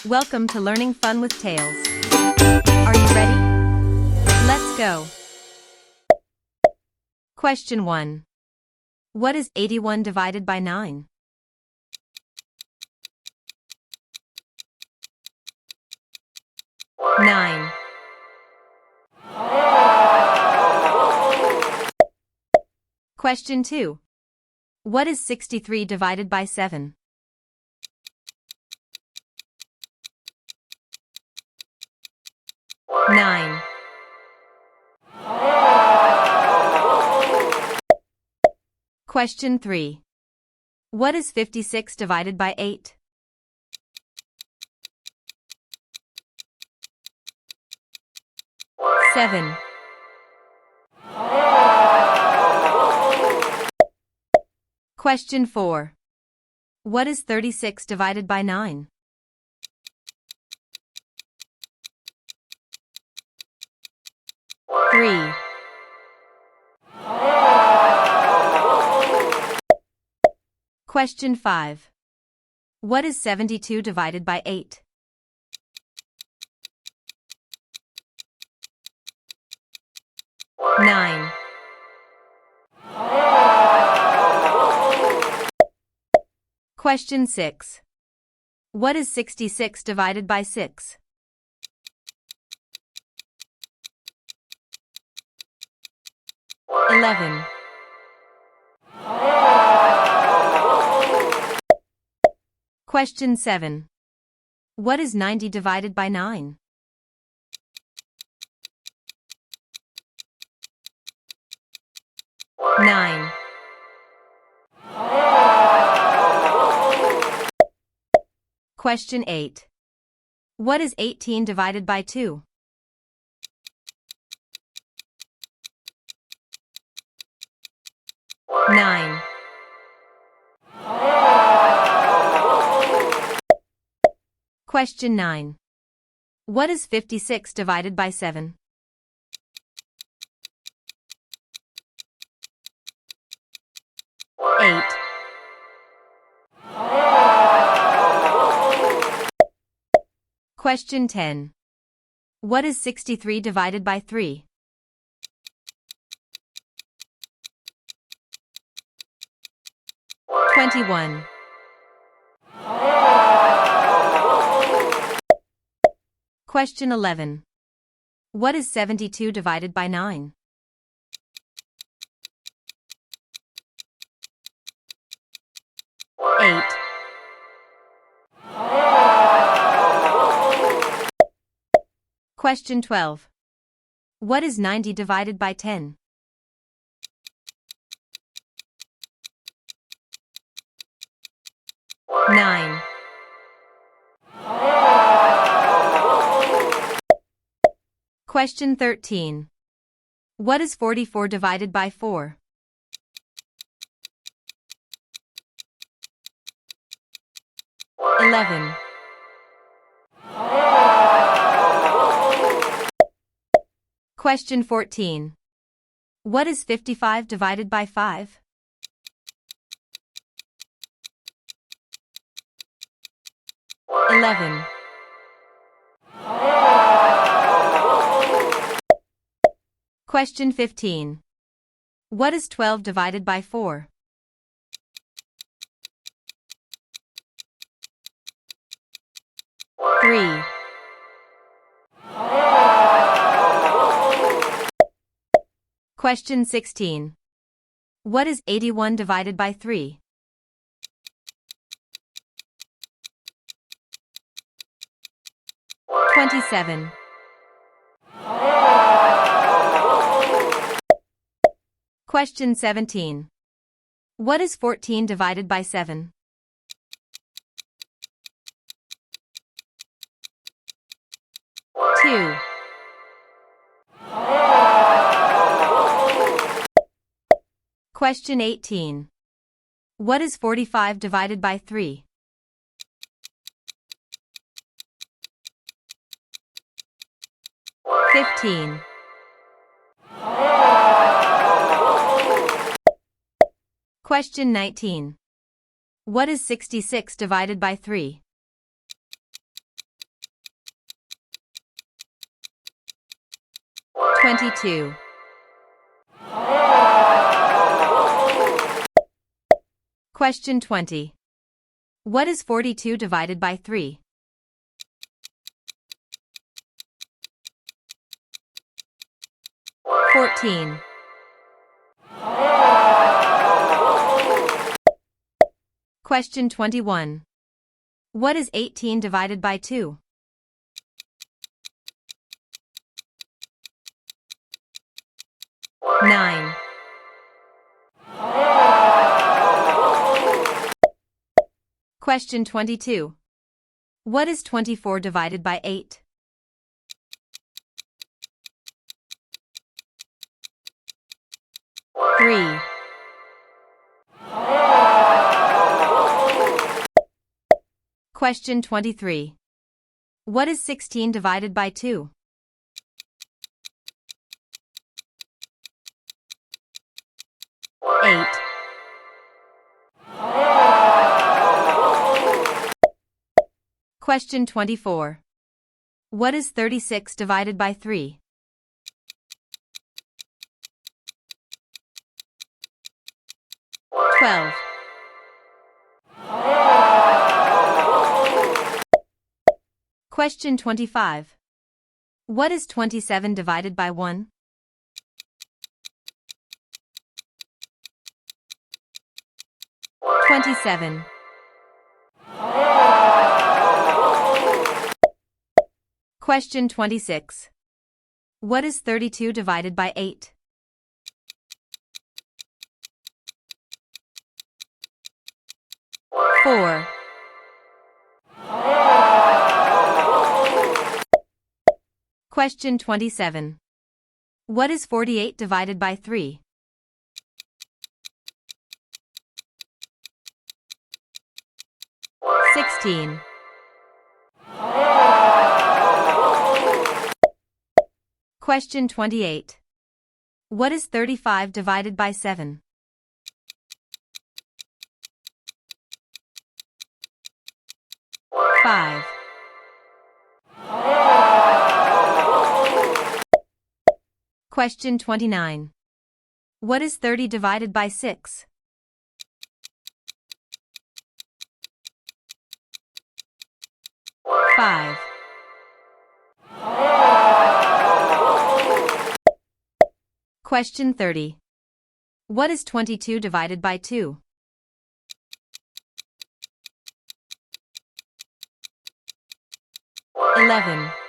Welcome to Learning Fun with Tails. Are you ready? Let's go. Question 1. What is 81 divided by 9? Nine. Question 2. What is 63 divided by 7? Nine. Question 3. What is 56 divided by 8? Seven. Question 4. What is 36 divided by 9? Three. Question 5. What is 72 divided by 8? Nine. Question 6. What is 66 divided by 6? 11. Question 7. What is 90 divided by 9? 9. Question 8. What is 18 divided by 2? 9. Question 9. What is 56 divided by 7? 8. Question 10. What is 63 divided by 3? 21. Question 11. What is 72 divided by 9? 8. Question 12. What is 90 divided by 10? 9. Question 13. What is 44 divided by 4? 11. Question 14. What is 55 divided by 5? 11. Question 15. What is 12 divided by 4? 3. Question 16. What is 81 divided by 3? 27. Question 17. What is 14 divided by 7? 2. Question 18. What is 45 divided by 3? 15. Question 19. What is 66 divided by 3? 22. Question 20. What is 42 divided by 3? Fourteen. Question 21. What is 18 divided by 2? Nine. Question 22. What is 24 divided by 8? Three. Question 23. What is 16 divided by 2? Eight. Question 24. What is 36 divided by 3? Twelve. Question 25. What is 27 divided by 1? Twenty-seven. Question 26. What is 32 divided by 8? Four. Question 27. What is 48 divided by 3? Sixteen. Question 28. What is 35 divided by 7? Five. Question 29. What is 30 divided by 6? Five. Question 30. What is 22 divided by 2? 11.